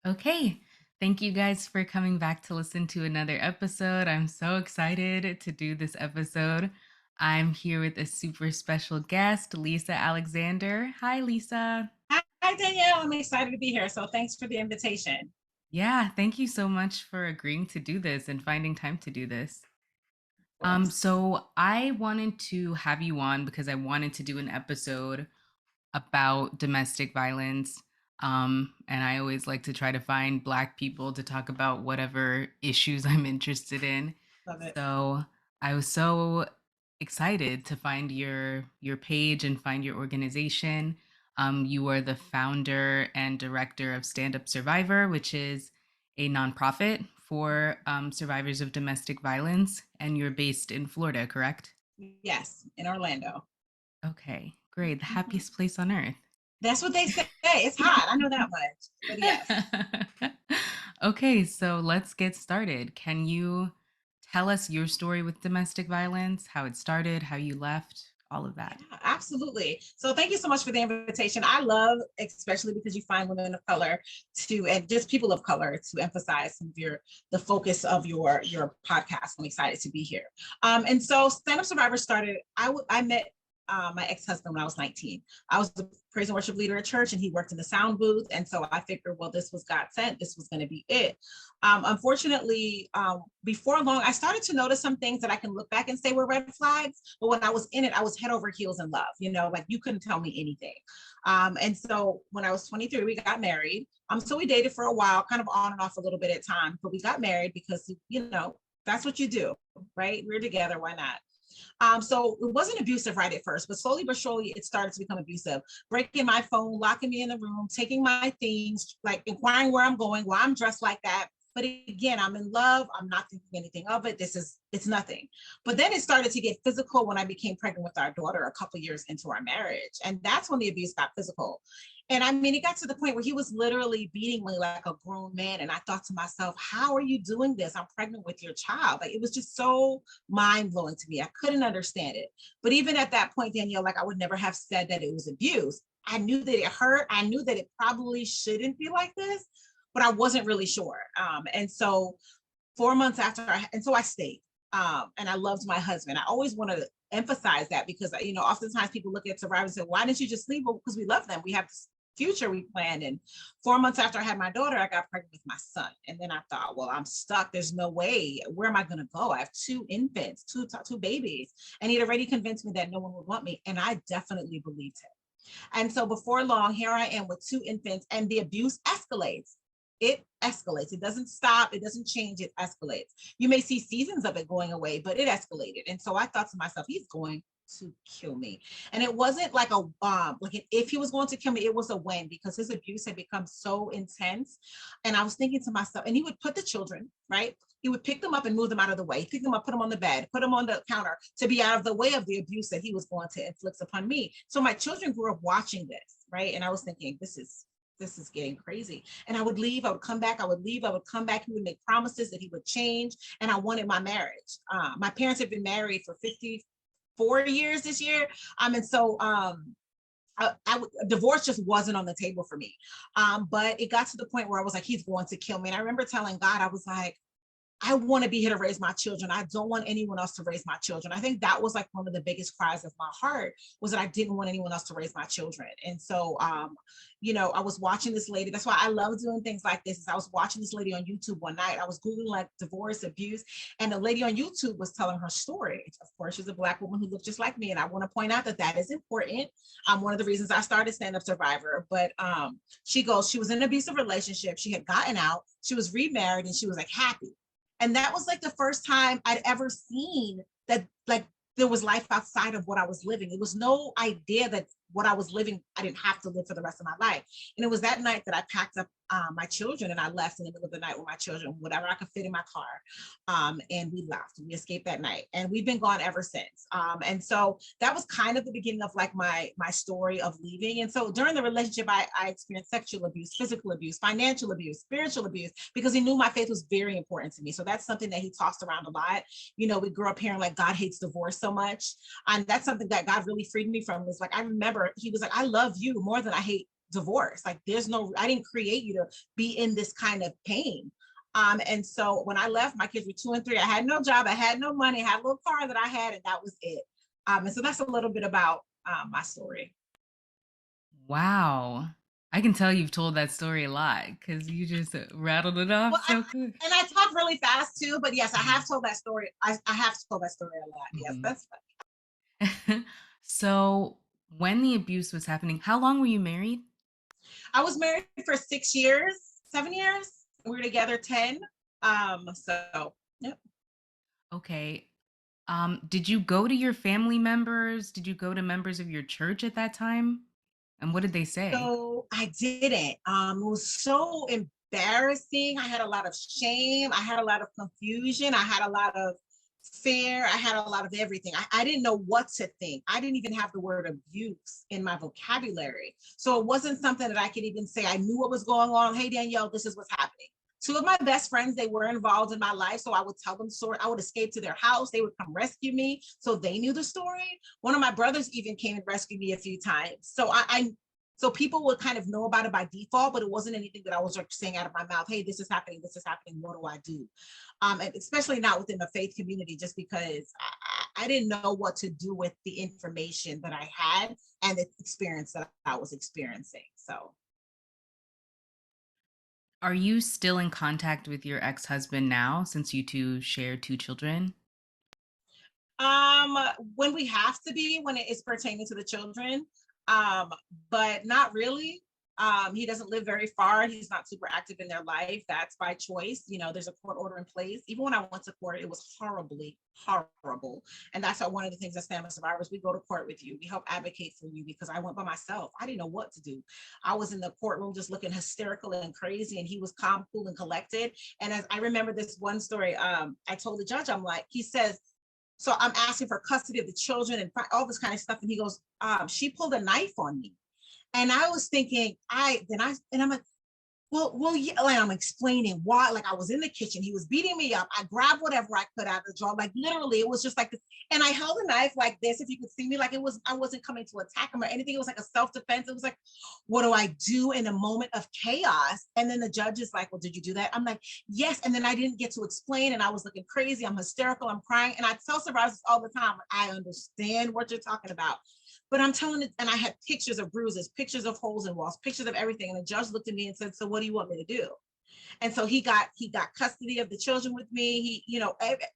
Okay. Thank you guys for coming back to listen to another episode. I'm so excited to do this episode. I'm here with a super special guest, Lisa Alexander. Hi, Lisa. Hi, Danielle. I'm excited to be here. So thanks for the invitation. Yeah, thank you so much for agreeing to do this and finding time to do this. Of course. So I wanted to have you on because I wanted to do an episode about domestic violence. And I always like to try to find Black people to talk about whatever issues I'm interested in. Love it. So I was so excited to find your page and find your organization. You are the founder and director of Stand Up Survivor, which is a nonprofit for survivors of domestic violence, and you're based in Florida, correct? Yes, in Orlando. Okay, great. The Mhm. happiest place on earth. That's what they say. It's hot. I know that much. But yes. Okay, so let's get started. Can you tell us your story with domestic violence, how it started, how you left, all of Yeah, that? absolutely. So thank you so much for the invitation. I love, especially because you find women of color and just people of color to emphasize some of the focus of your podcast. I'm excited to be here. And so Stand Up Survivor started. I met my ex-husband when I was 19. I was the praise and worship leader at church, and he worked in the sound booth. And so I figured, well, this was God sent. This was going to be it. Unfortunately, before long, I started to notice some things that I can look back and say were red flags. But when I was in it, I was head over heels in love. Like you couldn't tell me anything. And so when I was 23, we got married. So we dated for a while, kind of on and off a little bit at times, but we got married because that's what you do, right? We're together. Why not? So it wasn't abusive right at first, but slowly but surely it started to become abusive. Breaking my phone, locking me in the room, taking my things, like inquiring where I'm going, why I'm dressed like that. But again, I'm in love. I'm not thinking anything of it. It's nothing. But then it started to get physical when I became pregnant with our daughter a couple years into our marriage. And that's when the abuse got physical. And I mean, it got to the point where he was literally beating me like a grown man. And I thought to myself, how are you doing this? I'm pregnant with your child. Like it was just so mind blowing to me. I couldn't understand it. But even at that point, Danielle, like I would never have said that it was abuse. I knew that it hurt. I knew that it probably shouldn't be like this, but I wasn't really sure. And so 4 months after, and so I stayed. And I loved my husband. I always want to emphasize that because oftentimes people look at survivors and say, "Why didn't you just leave?" Well, because we love them. We have this future we planned. And 4 months after I had my daughter, I got pregnant with my son. And then I thought, well, I'm stuck. There's no way. Where am I going to go? I have two infants, two babies, and he'd already convinced me that no one would want me, and I definitely believed him. And so before long, here I am with two infants, and the abuse escalates. It escalates. It doesn't stop. It doesn't change. It escalates. You may see seasons of it going away, but it escalated. And so I thought to myself, he's going to kill me. And it wasn't like a if he was going to kill me, it was a when, because his abuse had become so intense. And I was thinking to myself, and he would put the children, right? He would pick them up and move them out of the way, pick them up, put them on the bed, put them on the counter to be out of the way of the abuse that he was going to inflict upon me. So my children grew up watching this, right? And I was thinking, this is getting crazy. And I would leave, I would come back, I would leave, I would come back. He would make promises that he would change. And I wanted my marriage. My parents have been married for 54 years this year. And so divorce just wasn't on the table for me. But it got to the point where I was like, he's going to kill me. And I remember telling God, I was like, I want to be here to raise my children. I don't want anyone else to raise my children. I think that was like one of the biggest cries of my heart, was that I didn't want anyone else to raise my children. And so, I was watching this lady. That's why I love doing things like this. Is I was watching this lady on YouTube one night. I was Googling like divorce, abuse, and the lady on YouTube was telling her story. Of course, she's a Black woman who looked just like me. And I want to point out that that is important. One of the reasons I started Stand Up Survivor. But she was in an abusive relationship. She had gotten out. She was remarried, and she was like happy. And that was like the first time I'd ever seen that, like, there was life outside of what I was living. It was no idea that what I was living, I didn't have to live for the rest of my life. And it was that night that I packed up my children, and I left in the middle of the night with my children, whatever I could fit in my car. And we left. We escaped that night, and we've been gone ever since. And so that was kind of the beginning of like my story of leaving. And so during the relationship, I experienced sexual abuse, physical abuse, financial abuse, spiritual abuse, because he knew my faith was very important to me. So that's something that he tossed around a lot. We grew up hearing like God hates divorce so much, and that's something that God really freed me from. Is like, I remember he was like, I love you more than I hate divorce. Like there's no, I didn't create you to be in this kind of pain. And so when I left, my kids were 2 and 3. I had no job, I had no money, I had a little car that I had, and that was it. And so that's a little bit about my story. Wow. I can tell you've told that story a lot because you just rattled it off Well, so quick. and I talk really fast too, but yes, I Mhm. have told that story. I have told that story a lot. Yes, Mhm. that's fine. So, when the abuse was happening, how long were you married? I was married for 6 years, 7 years. We were together 10. So yep. Okay. Did you go to your family members? Did you go to members of your church at that time? And what did they say? So I didn't. It was so embarrassing. I had a lot of shame. I had a lot of confusion. I had a lot of fear. I had a lot of everything. I didn't know what to think. I didn't even have the word abuse in my vocabulary. So it wasn't something that I could even say. I knew what was going on. Hey, Danielle, this is what's happening. Two of my best friends, they were involved in my life. So I would tell them story. I would escape to their house. They would come rescue me. So they knew the story. One of my brothers even came and rescued me a few times. So people would kind of know about it by default, but it wasn't anything that I was like saying out of my mouth. Hey, this is happening. This is happening. What do I do? And especially not within the faith community, just because I didn't know what to do with the information that I had and the experience that I was experiencing. So Are you still in contact with your ex-husband now since you two share two children? Um, when we have to be, when it is pertaining to the children, um, but not really. He doesn't live very far. He's not super active in their life. That's by choice. You know, there's a court order in place. Even when I went to court, it was horribly horrible. And that's how one of the things as family survivors, we go to court with you. We help advocate for you because I went by myself. I didn't know what to do. I was in the courtroom just looking hysterical and crazy, and he was calm, cool, and collected. And as I remember this one story, I told the judge, I'm like, he says, so I'm asking for custody of the children and all this kind of stuff. And he goes, she pulled a knife on me. And I was thinking, and I'm like, well, yeah, like I'm explaining why. Like I was in the kitchen, he was beating me up. I grabbed whatever I could out of the drawer. Like literally, it was just like this. And I held a knife like this. If you could see me, like it was, I wasn't coming to attack him or anything. It was like a self-defense. It was like, what do I do in a moment of chaos? And then the judge is like, well, did you do that? I'm like, yes. And then I didn't get to explain, and I was looking crazy. I'm hysterical. I'm crying, and I tell survivors all the time. I understand what you're talking about. But I'm telling it, and I had pictures of bruises, pictures of holes in walls, pictures of everything. And the judge looked at me and said, "So what do you want me to do?" And so he got custody of the children with me.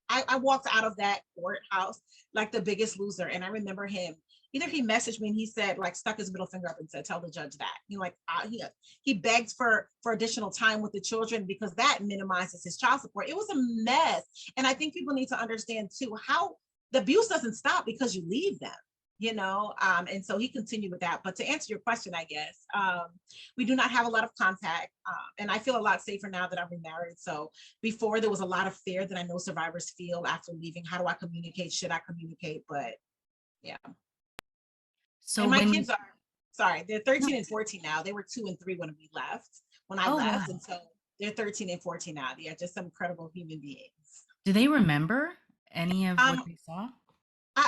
I walked out of that courthouse like the biggest loser. And I remember him. Either he messaged me and he said, like, stuck his middle finger up and said, "Tell the judge that." Like he begged for additional time with the children because that minimizes his child support. It was a mess, and I think people need to understand too how the abuse doesn't stop because you leave them, and so he continued with that. But to answer your question, I guess, we do not have a lot of contact, and I feel a lot safer now that I'm remarried. So before, there was a lot of fear that I know survivors feel after leaving. How do I communicate? Should I communicate? But yeah. So And my when kids are, sorry, they're 13 and 14 now. They were 2 and 3 when I oh left, wow. and so they're 13 and 14 now. They are just some incredible human beings. Do they remember any of what um they saw?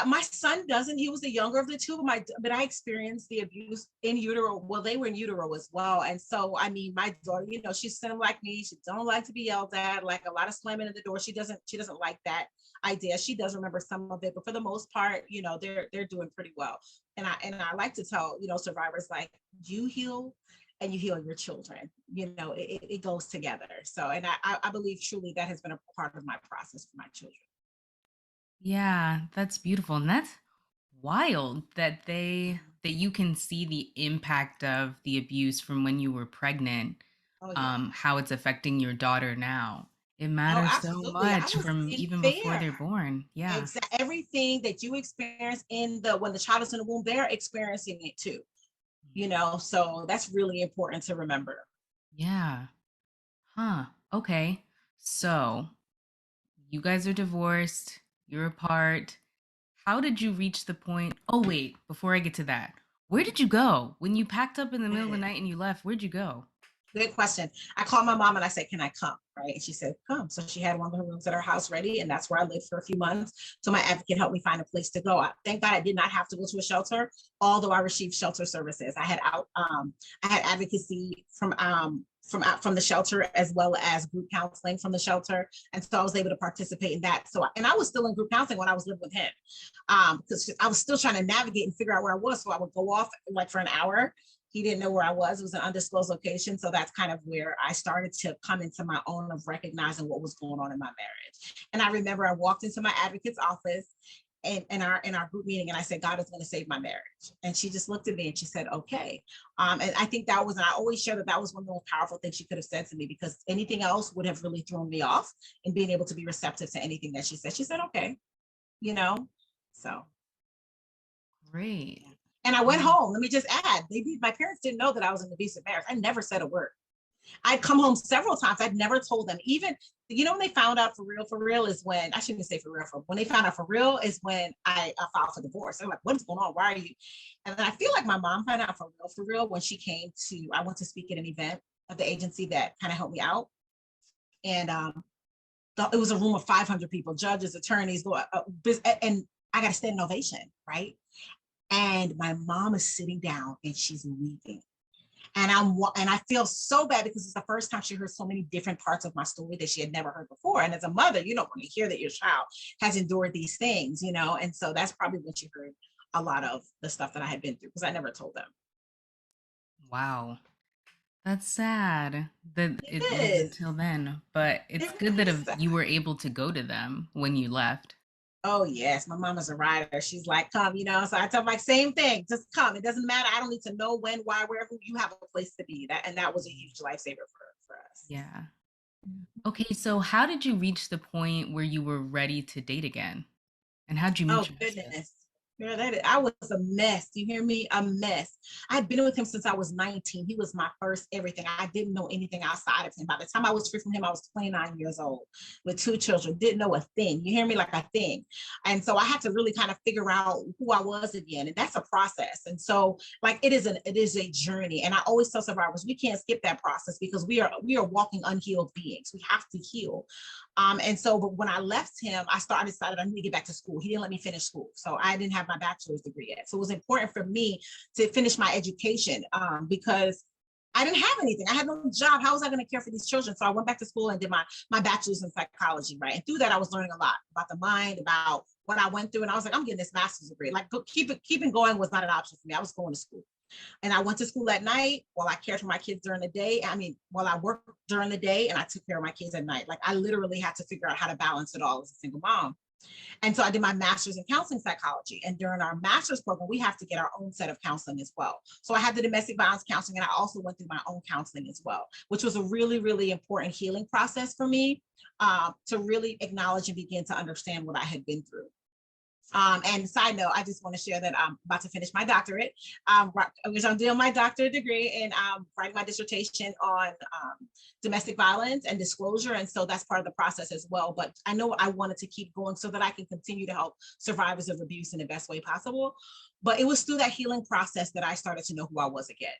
my son doesn't. He was the younger of the two, but I experienced the abuse in utero. Well, they were in utero as well, and so I mean, my daughter, she's slim like me. She don't like to be yelled at, like a lot of slamming in the door. She doesn't like that idea. She does remember some of it, but for the most part, they're doing pretty well. And I like to tell survivors, like, you heal and you heal your children. It goes together. So, and I believe truly that has been a part of my process for my children. Yeah, that's beautiful. And that's wild that that you can see the impact of the abuse from when you were pregnant, Oh yeah. how it's affecting your daughter now. It Oh, matters so absolutely. I much was from in even before fear. they're born. Yeah. Everything that you experience when the child is in the womb, they're experiencing it too. So that's really important to remember. Yeah. Huh. Okay. So you guys are divorced, you're apart. How did you reach the point? Oh, wait, before I get to that, where did you go? When you packed up in the middle of the night and you left, where'd you go? Good question. I called my mom and I said, can I come? Right. And she said, come. So she had one of her rooms at her house ready. And that's where I lived for a few months. So my advocate helped me find a place to go. Thank God I did not have to go to a shelter, although I received shelter services. I had advocacy from the shelter, as well as group counseling from the shelter. And so I was able to participate in that. And I was still in group counseling when I was living with him. Because I was still trying to navigate and figure out where I was. So I would go off like for an hour. He didn't know where I was. It was an undisclosed location. So that's kind of where I started to come into my own of recognizing what was going on in my marriage. And I remember I walked into my advocate's office and in our group meeting, and I said, God is going to save my marriage. And she just looked at me and she said, okay. And I think that was, and I always share that was one of the most powerful things she could have said to me, because anything else would have really thrown me off in being able to be receptive to anything that she said. She said, okay, you know, so. Great. And I went home. Let me just add, my parents didn't know that I was in an abusive marriage. I never said a word. I'd come home several times. I'd never told them. Even, when they found out for real is when, I shouldn't say for real, when they found out for real is when I filed for divorce. They're like, what's going on? Why are you? And then I feel like my mom found out for real when she came to, I went to speak at an event of the agency that kind of helped me out. And it was a room of 500 people, judges, attorneys, and I got a standing ovation, right? And my mom is sitting down and she's weeping. And I feel so bad because it's the first time she heard so many different parts of my story that she had never heard before. And as a mother, you don't want to hear that your child has endured these things, And so that's probably when she heard a lot of the stuff that I had been through, because I never told them. Wow. That's sad that It it was is. until then, but it's It good really that is sad. you were able to go to them when you left. Oh yes, my mom is a writer. She's like, come, So I tell them like same thing, just come. It doesn't matter. I don't need to know when, why, where, who. You have a place to be. And that was a huge lifesaver for us. Yeah. Okay, so how did you reach the point where you were ready to date again? And how'd you meet Oh your husband? goodness. Girl, I was a mess. You hear me? A mess. I'd been with him since I was 19. He was my first everything. I didn't know anything outside of him. By the time I was free from him, I was 29 years old with 2 children. Didn't know a thing. You hear me? Like a thing. And so I had to really kind of figure out who I was again. And that's a process. And so like it is a journey. And I always tell survivors, we can't skip that process because we are walking unhealed beings. We have to heal. But when I left him, I decided I need to get back to school. He didn't let me finish school. So I didn't have my bachelor's degree yet. So it was important for me to finish my education because I didn't have anything. I had no job. How was I going to care for these children? So I went back to school and did my bachelor's in psychology, right? And through that, I was learning a lot about the mind, about what I went through. And I was like, I'm getting this master's degree. Like keeping going was not an option for me. I was going to school. And I went to school at night while I cared for my kids during the day. I mean, while I worked during the day and I took care of my kids at night. Like I literally had to figure out how to balance it all as a single mom. And so I did my master's in counseling psychology. And during our master's program, we have to get our own set of counseling as well. So I had the domestic violence counseling, and I also went through my own counseling as well, which was a really, really important healing process for me to really acknowledge and begin to understand what I had been through. And side note, I just want to share that I'm about to finish my doctorate, which I'm doing my doctorate degree and writing my dissertation on domestic violence and disclosure. And so that's part of the process as well. But I know I wanted to keep going so that I can continue to help survivors of abuse in the best way possible. But it was through that healing process that I started to know who I was again.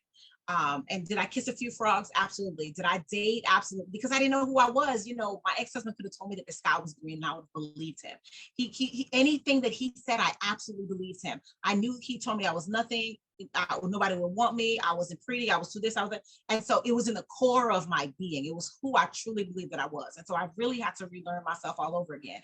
And did I kiss a few frogs? Absolutely. Did I date? Absolutely. Because I didn't know who I was. My ex-husband could have told me that the sky was green and I would have believed him. He anything that he said, I absolutely believed him. I knew he told me I was nothing. Nobody would want me. I wasn't pretty. I was too this. I was that. And so it was in the core of my being. It was who I truly believed that I was. And so I really had to relearn myself all over again.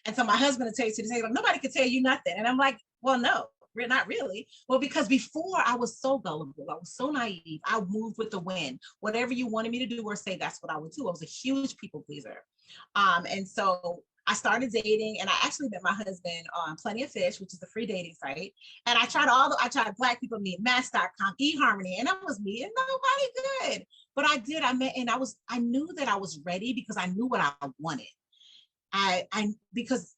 And so my husband will tell you to this day, like, nobody could tell you nothing. And I'm like, well, no. Not really. Well, because before I was so gullible, I was so naive. I moved with the wind. Whatever you wanted me to do or say, that's what I would do. I was a huge people pleaser. And so I started dating, and I actually met my husband on Plenty of Fish, which is a free dating site. And I tried Black People Meet, Match.com, eHarmony, and I was meeting nobody good. But I met, and I knew that I was ready because I knew what I wanted. Because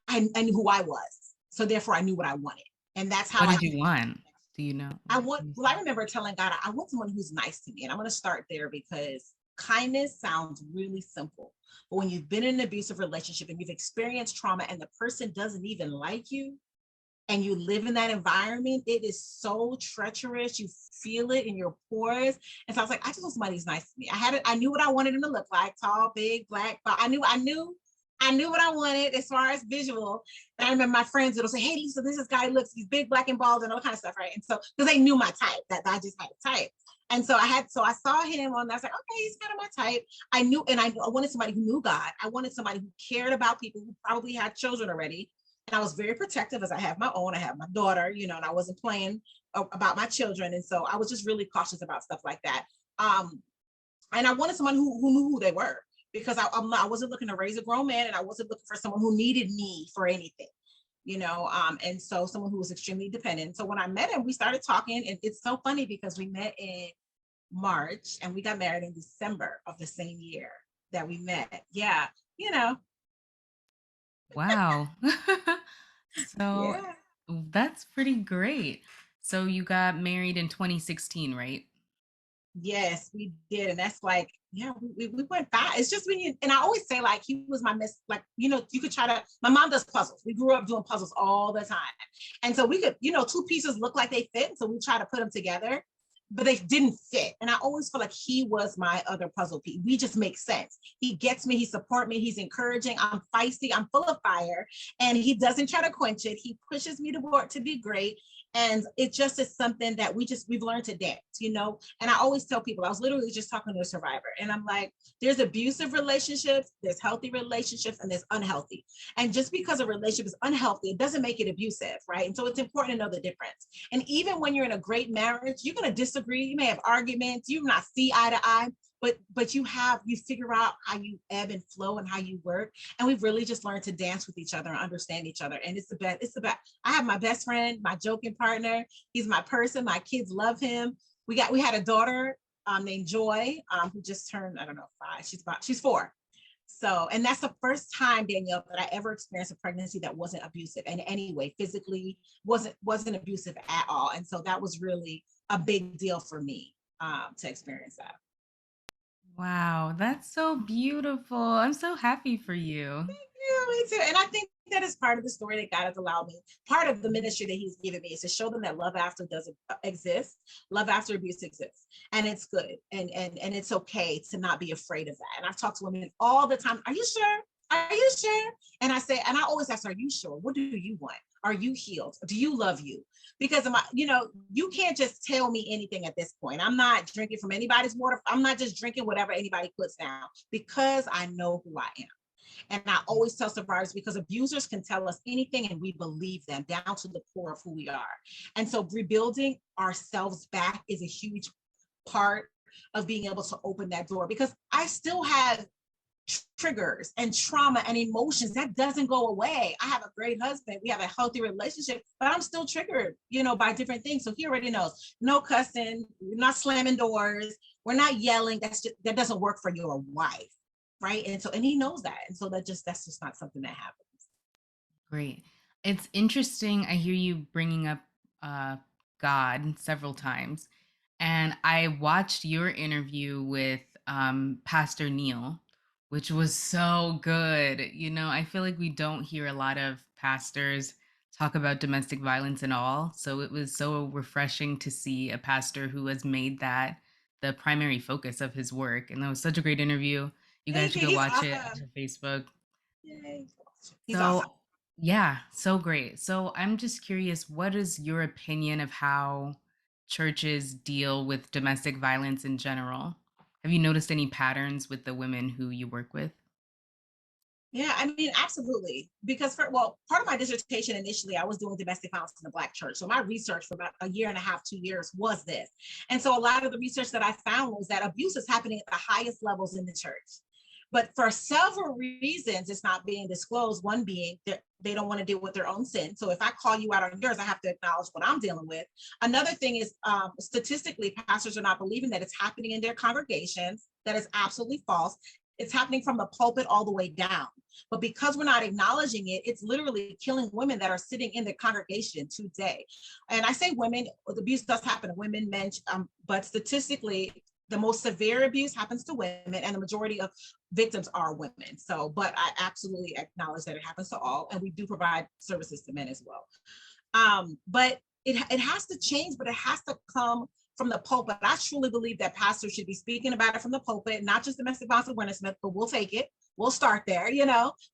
I knew who I was. So therefore I knew what I wanted. And that's how What I did you want? Do you know? I remember telling God, I want someone who's nice to me. And I'm going to start there because kindness sounds really simple. But when you've been in an abusive relationship and you've experienced trauma and the person doesn't even like you, and you live in that environment, it is so treacherous. You feel it in your pores. And so I was like, I just want somebody who's nice to me. I knew what I wanted him to look like, tall, big, black, but I knew what I wanted as far as visual. And I remember my friends would say, hey, Lisa, this guy looks, he's big, black, and bald, and all kind of stuff, right? And so, because they knew my type, that I just had a type. And so I saw him on, I was like, okay, he's kind of my type. I knew, and I wanted somebody who knew God. I wanted somebody who cared about people, who probably had children already. And I was very protective, as I have my own. I have my daughter, and I wasn't playing about my children. And so I was just really cautious about stuff like that. And I wanted someone who knew who they were, because I wasn't looking to raise a grown man, and I wasn't looking for someone who needed me for anything, and so someone who was extremely dependent. So when I met him, we started talking, and it's so funny because we met in March and we got married in December of the same year that we met. Yeah, you know. Wow. So Yeah. that's pretty great. So you got married in 2016, right? Yes, we did. And that's like, yeah, we went back. It's just when and I always say, like, he was my like, you could try to, my mom does puzzles. We grew up doing puzzles all the time. And so we could, two pieces look like they fit. So we try to put them together, but they didn't fit. And I always feel like he was my other puzzle piece. We just make sense. He gets me, he supports me, he's encouraging. I'm feisty, I'm full of fire, and he doesn't try to quench it. He pushes me to work to be great. And it just is something that we've learned to dance, And I always tell people, I was literally just talking to a survivor, and I'm like, there's abusive relationships, there's healthy relationships, and there's unhealthy. And just because a relationship is unhealthy, it doesn't make it abusive, right? And so it's important to know the difference. And even when you're in a great marriage, you're going to disagree, you may have arguments, you not see eye to eye, but you figure out how you ebb and flow and how you work. And we've really just learned to dance with each other and understand each other. And it's the best. I have my best friend, my joking partner. He's my person. My kids love him. We had a daughter named Joy, who just turned, I don't know, 5. She's 4. So, and that's the first time, Danielle, that I ever experienced a pregnancy that wasn't abusive in any way, physically wasn't abusive at all. And so that was really a big deal for me, to experience that. Wow, that's so beautiful. I'm so happy for you. Yeah, me too. And I think that is part of the story that God has allowed me. Part of the ministry that He's given me is to show them that love after doesn't exist. Love after abuse exists, and it's good, and it's okay to not be afraid of that. And I've talked to women all the time. Are you sure? Are you sure? And I always ask, are you sure? What do you want? Are you healed? Do you love you? Because you can't just tell me anything at this point. I'm not drinking from anybody's water. I'm not just drinking whatever anybody puts down, because I know who I am. And I always tell survivors, because abusers can tell us anything and we believe them down to the core of who we are. And so rebuilding ourselves back is a huge part of being able to open that door, because I still have triggers and trauma and emotions that doesn't go away. I have a great husband, we have a healthy relationship, but I'm still triggered, by different things. So he already knows, no cussing, we're not slamming doors, we're not yelling. That doesn't work for your wife, right? And he knows that. And so that's just not something that happens. Great. It's interesting. I hear you bringing up uh, God several times. And I watched your interview with Pastor Neil, which was so good. I feel like we don't hear a lot of pastors talk about domestic violence and all. So it was so refreshing to see a pastor who has made that the primary focus of his work. And that was such a great interview. You guys Thank should you. go He's watch it awesome. on Facebook. Yay. He's awesome. So, yeah, so great. So, I'm just curious, what is your opinion of how churches deal with domestic violence in general? Have you noticed any patterns with the women who you work with? Yeah, I mean, absolutely. Because part of my dissertation initially, I was doing domestic violence in the Black church. So my research for about a year and a half, 2 years was this. And so a lot of the research that I found was that abuse is happening at the highest levels in the church. But for several reasons, it's not being disclosed. One being that they don't want to deal with their own sin. So if I call you out on yours, I have to acknowledge what I'm dealing with. Another thing is, statistically, pastors are not believing that it's happening in their congregations. That is absolutely false. It's happening from the pulpit all the way down. But because we're not acknowledging it, it's literally killing women that are sitting in the congregation today. And I say women, the abuse does happen to women, men, but statistically, the most severe abuse happens to women, and the majority of victims are women. So, but I absolutely acknowledge that it happens to all, and we do provide services to men as well. But it has to change, but it has to come from the pulpit. I truly believe that pastors should be speaking about it from the pulpit, not just domestic violence awareness month, but we'll take it. We'll start there,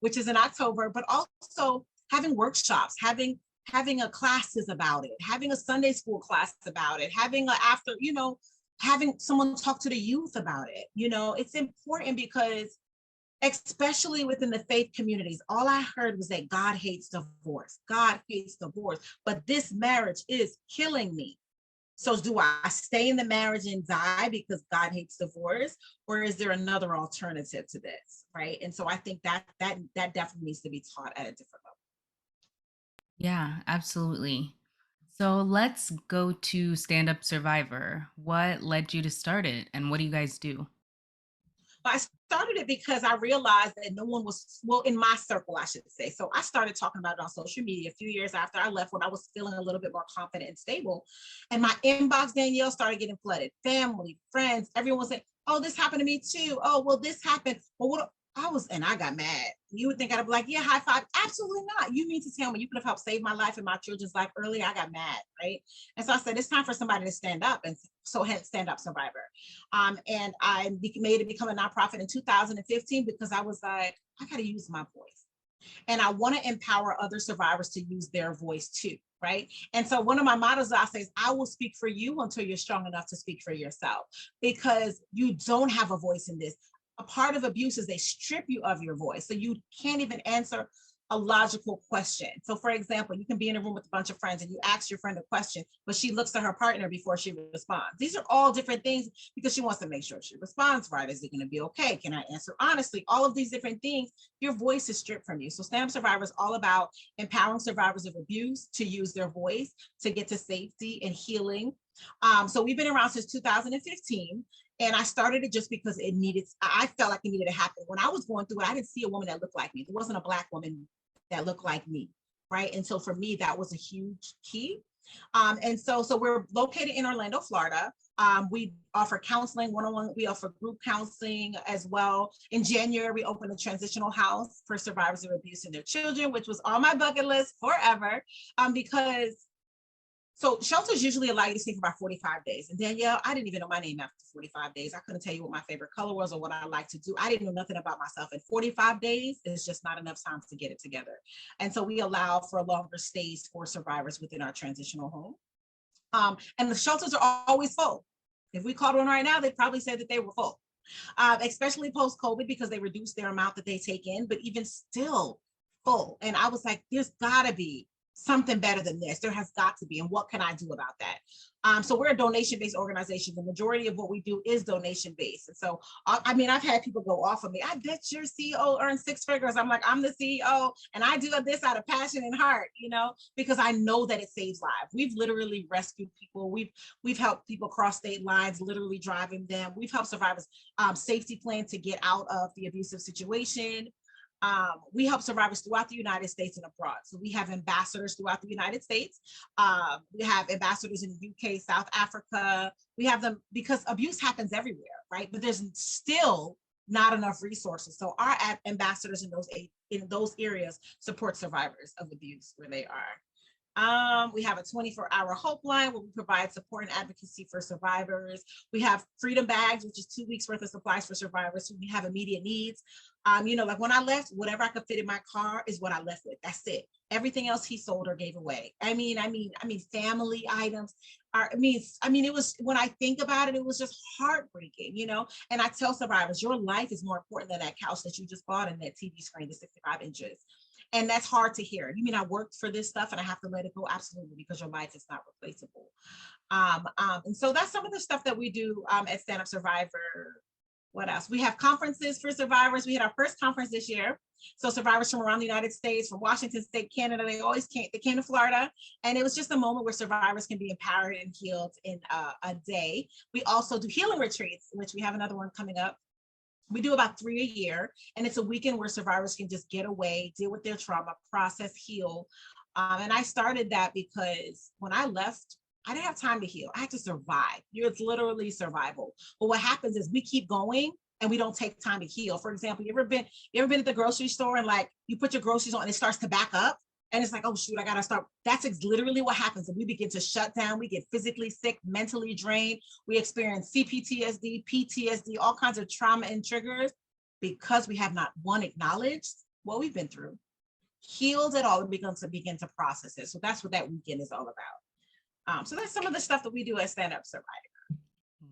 which is in October, but also having workshops, having a classes about it, having a Sunday school class about it, having a after, having someone talk to the youth about it. It's important because especially within the faith communities, all I heard was that God hates divorce. God hates divorce, but this marriage is killing me. So do I stay in the marriage and die because God hates divorce, or is there another alternative to this, right? And so I think that definitely needs to be taught at a different level. Yeah, absolutely. So let's go to Stand Up Survivor. What led you to start it and what do you guys do? But I started it because I realized that no one was, well, in my circle, I should say. So I started talking about it on social media a few years after I left when I was feeling a little bit more confident and stable. And my inbox, Danielle, started getting flooded. Family, friends, everyone was saying, oh, this happened to me too. Oh, well, this happened. Well, what and I got mad. You would think I'd be like, yeah, high five. Absolutely not. You mean to tell me you could have helped save my life and my children's life earlier? I got mad, right? And so I said, it's time for somebody to stand up. And so hence Stand Up Survivor. And I made it become a nonprofit in 2015 because I was like, I got to use my voice. And I want to empower other survivors to use their voice too, right? And so one of my mottos I say is, I will speak for you until you're strong enough to speak for yourself, because you don't have a voice in this. A part of abuse is they strip you of your voice. So you can't even answer a logical question. So for example, you can be in a room with a bunch of friends and you ask your friend a question, but she looks at her partner before she responds. These are all different things because she wants to make sure she responds right. Is it going to be okay? Can I answer honestly? All of these different things, your voice is stripped from you. So Stand Up Survivor is all about empowering survivors of abuse to use their voice to get to safety and healing. So we've been around since 2015. And I started it just because I felt like it needed to happen. When I was going through it, I didn't see a woman that looked like me. There wasn't a Black woman that looked like me, right? And so for me, that was a huge key. And so we're located in Orlando, Florida. We offer counseling one-on-one. We offer group counseling as well. In January, we opened a transitional house for survivors of abuse and their children, which was on my bucket list forever, because so shelters usually allow you to stay for about 45 days. And Danielle, I didn't even know my name after 45 days. I couldn't tell you what my favorite color was or what I like to do. I didn't know nothing about myself. And 45 days is just not enough time to get it together. And so we allow for longer stays for survivors within our transitional home. And the shelters are always full. If we called one right now, they'd probably say that they were full, especially post-COVID, because they reduced their amount that they take in, but even still full. And I was like, there's gotta be something better than this. There has got to be. And what can I do about that? So we're a donation-based organization. The majority of what we do is donation-based. And so, I mean, I've had people go off of me. I bet your CEO earns six figures. I'm like, I'm the CEO and I do this out of passion and heart, because I know that it saves lives. We've literally rescued people. We've helped people cross state lines, literally driving them. We've helped survivors safety plan to get out of the abusive situation. We help survivors throughout the United States and abroad. So we have ambassadors throughout the United States. We have ambassadors in the UK, South Africa. We have them because abuse happens everywhere, right? But there's still not enough resources. So our ambassadors in those areas support survivors of abuse where they are. We have a 24-hour hope line where we provide support and advocacy for survivors. We have freedom bags, which is 2 weeks worth of supplies for survivors who have immediate needs. Like when I left, whatever I could fit in my car is what I left with. That's it. Everything else he sold or gave away. I mean, family items are, it was, when I think about it, it was just heartbreaking, and I tell survivors, your life is more important than that couch that you just bought and that TV screen, the 65 inches. And that's hard to hear. You mean I worked for this stuff and I have to let it go? Absolutely, because your life is not replaceable. And so that's some of the stuff that we do at Stand Up Survivor. What else? We have conferences for survivors. We had our first conference this year. So survivors from around the United States, from Washington State, Canada, they came to Florida. And it was just a moment where survivors can be empowered and healed in a day. We also do healing retreats, which we have another one coming up. We do about 3 a year, and it's a weekend where survivors can just get away, deal with their trauma, process, heal. And I started that because when I left, I didn't have time to heal. I had to survive. It's literally survival. But what happens is we keep going and we don't take time to heal. For example, you ever been at the grocery store and like you put your groceries on and it starts to back up? And it's like, oh shoot, I gotta start. Literally what happens. And we begin to shut down. We get physically sick, mentally drained. We experience CPTSD, PTSD, all kinds of trauma and triggers because we have not one acknowledged what we've been through, healed it all, and begin to process it. So that's what that weekend is all about. So that's some of the stuff that we do at Stand Up Survivor.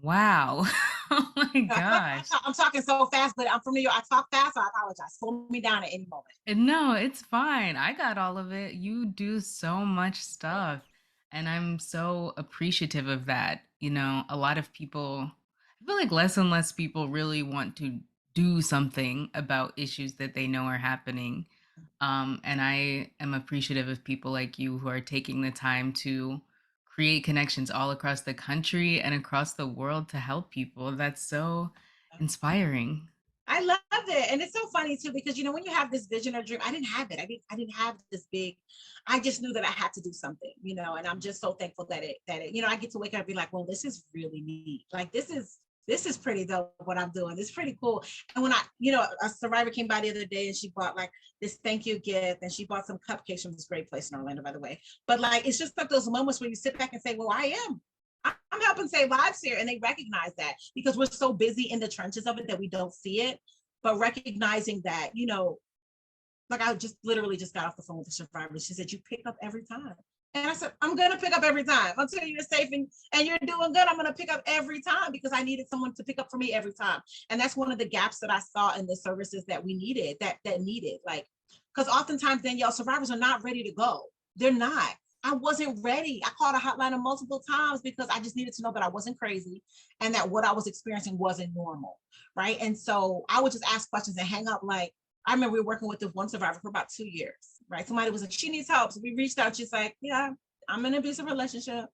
Wow. Oh my gosh. I'm talking so fast, but I'm from New York. I talk fast, so I apologize. Slow me down at any moment. No, it's fine. I got all of it. You do so much stuff. And I'm so appreciative of that. A lot of people, I feel like less and less people really want to do something about issues that they know are happening. And I am appreciative of people like you who are taking the time to create connections all across the country and across the world to help people. That's so inspiring. I loved it. And it's so funny too, because when you have this vision or dream, I didn't have it. I didn't have this big, I just knew that I had to do something, and I'm just so thankful that I get to wake up and be like, well, this is really neat. Like this is pretty dope what I'm doing. It's pretty cool. And when a survivor came by the other day and she bought like this thank you gift, and she bought some cupcakes from this great place in Orlando, by the way. But like, it's just like those moments where you sit back and say, well, I'm helping save lives here. And they recognize that because we're so busy in the trenches of it that we don't see it. But recognizing that, like I just literally just got off the phone with the survivor. She said, you pick up every time. And I said, I'm going to pick up every time until you're safe and you're doing good. I'm going to pick up every time because I needed someone to pick up for me every time. And that's one of the gaps that I saw in the services that we needed, that needed, like, because oftentimes, Danielle, survivors are not ready to go. They're not. I wasn't ready. I called a hotline multiple times because I just needed to know that I wasn't crazy and that what I was experiencing wasn't normal. Right. And so I would just ask questions and hang up. Like, I remember we were working with this one survivor for about 2 years. Right. Somebody was like, she needs help. So we reached out. She's like, yeah, I'm in an abusive relationship.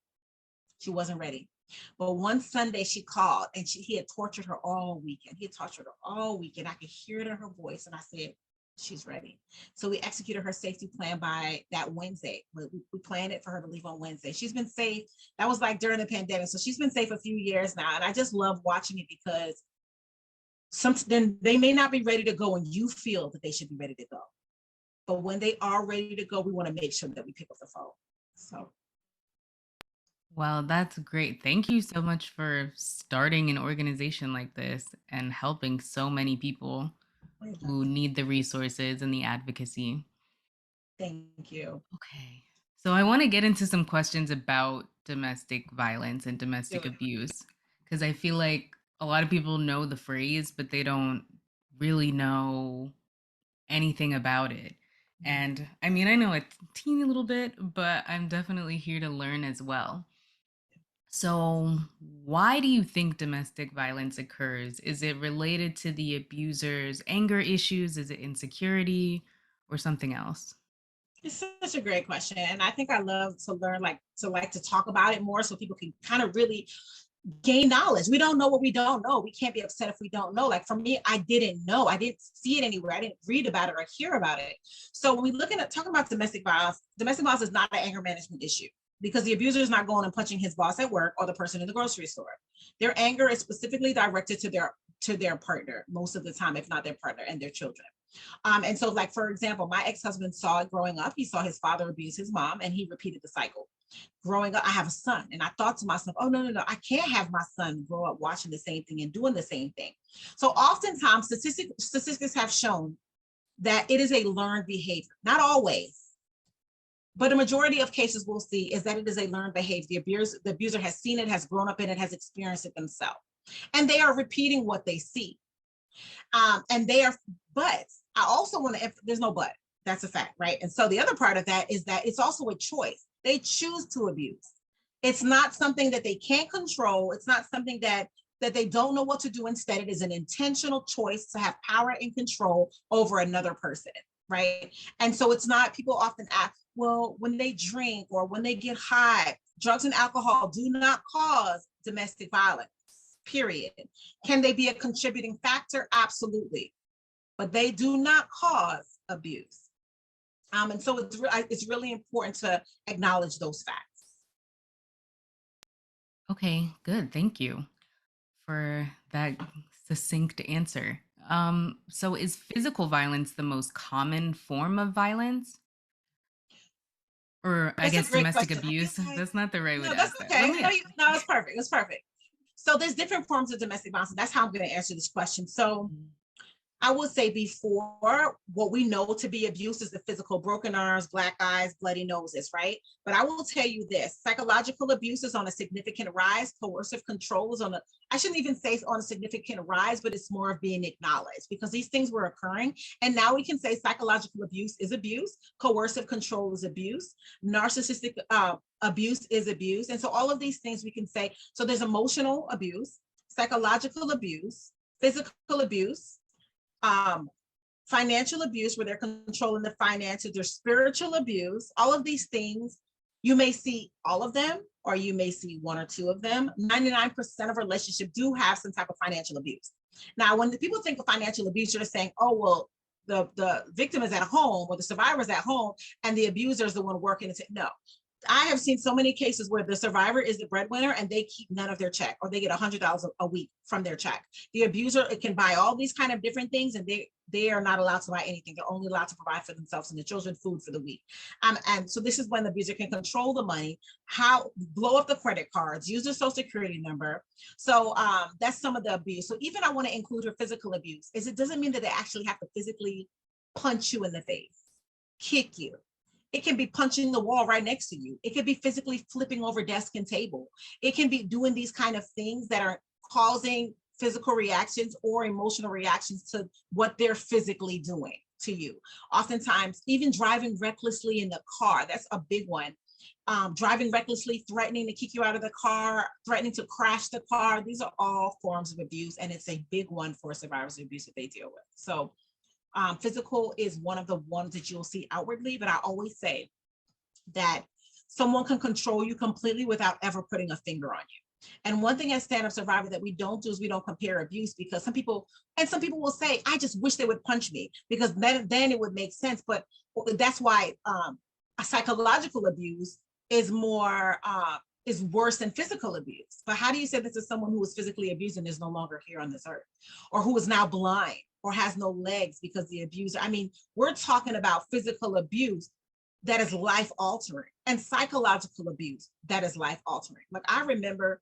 She wasn't ready. But one Sunday she called and he had tortured her all weekend. He had tortured her all weekend. I could hear it in her voice. And I said, she's ready. So we executed her safety plan by that Wednesday. We planned it for her to leave on Wednesday. She's been safe. That was like during the pandemic. So she's been safe a few years now. And I just love watching it because then they may not be ready to go and you feel that they should be ready to go. But when they are ready to go, we want to make sure that we pick up the phone. So Well, that's great. Thank you so much for starting an organization like this and helping so many people who need the resources and the advocacy. thank you. Okay. So I want to get into some questions about domestic violence and domestic abuse because I feel like a lot of people know the phrase, but they don't really know anything about it. And I mean, I know a teeny little bit, but I'm definitely here to learn as well. So, why do you think domestic violence occurs? Is it related to the abuser's anger issues? Is it insecurity or something else? It's such a great question. And I think I love to learn, like to talk about it more so people can kind of really gain knowledge. We don't know what we don't know. We can't be upset if we don't know. Like for me, I didn't know. I didn't see it anywhere. I didn't read about it or hear about it. So when we looking at talking about domestic violence is not an anger management issue because the abuser is not going and punching his boss at work or the person in the grocery store. Their anger is specifically directed to their partner most of the time, if not their partner and their children. And so, like, for example, my ex-husband saw it growing up. He saw his father abuse his mom and he repeated the cycle. Growing up, I have a son, and I thought to myself, oh, no, no, no, I can't have my son grow up watching the same thing and doing the same thing. So oftentimes, statistics have shown that it is a learned behavior, not always. But a majority of cases we'll see is that it is a learned behavior. The abuser has seen it, has grown up in it, has experienced it themselves. And they are repeating what they see. And they are, but I also want to, there's no but, that's a fact, right? And so the other part of that is that it's also a choice. They choose to abuse. It's not something that they can't control. It's not something that they don't know what to do. Instead, it is an intentional choice to have power and control over another person, right? And so it's not, people often ask, well, when they drink or when they get high, drugs and alcohol do not cause domestic violence, period. Can they be a contributing factor? Absolutely. But they do not cause abuse. And so it's really important to acknowledge those facts. Okay, good. Thank you for that succinct answer. So is physical violence the most common form of violence? Or I It's a guess great domestic question. I feel abuse. like, That's not the right way no, to that's ask that. Let okay. me No, ask. no, it's perfect. It's perfect. So there's different forms of domestic violence. That's how I'm going to answer this question. So Mhm. I would say before, what we know to be abuse is the physical broken arms, black eyes, bloody noses, right? But I will tell you this, psychological abuse is on a significant rise. Coercive control is on a, I shouldn't even say it's on a significant rise, but it's more of being acknowledged because these things were occurring. And now we can say psychological abuse is abuse. Coercive control is abuse. Narcissistic abuse is abuse. And so all of these things we can say, so there's emotional abuse, psychological abuse, physical abuse, um, financial abuse where they're controlling the finances, there's spiritual abuse, all of these things. You may see all of them or you may see one or two of them. 99% of relationships do have some type of financial abuse. Now, when the people think of financial abuse, they're saying, oh, well, the victim is at home or the survivor is at home and the abuser is the one working. No, I have seen so many cases where the survivor is the breadwinner and they keep none of their check or they get $100 a week from their check. The abuser, it can buy all these kind of different things and they are not allowed to buy anything. They're only allowed to provide for themselves and the children food for the week. And so this is when the abuser can control the money, how blow up the credit cards, use their social security number. So that's some of the abuse. So even I want to include her physical abuse. Is it doesn't mean that they actually have to physically punch you in the face, kick you. It can be punching the wall right next to you. It could be physically flipping over desk and table. It can be doing these kind of things that are causing physical reactions or emotional reactions to what they're physically doing to you. Oftentimes, even driving recklessly in the car, that's a big one. Driving recklessly, threatening to kick you out of the car, threatening to crash the car. These are all forms of abuse, and it's a big one for survivors of abuse that they deal with. So physical is one of the ones that you'll see outwardly, but I always say that someone can control you completely without ever putting a finger on you. And one thing as stand-up survivor that we don't do is we don't compare abuse because some people will say, I just wish they would punch me because then it would make sense. But that's why a psychological abuse is more is worse than physical abuse. But how do you say this is someone who was physically abused and is no longer here on this earth, or who is now blind or has no legs because the abuser? I mean, we're talking about physical abuse that is life altering and psychological abuse that is life altering. Like I remember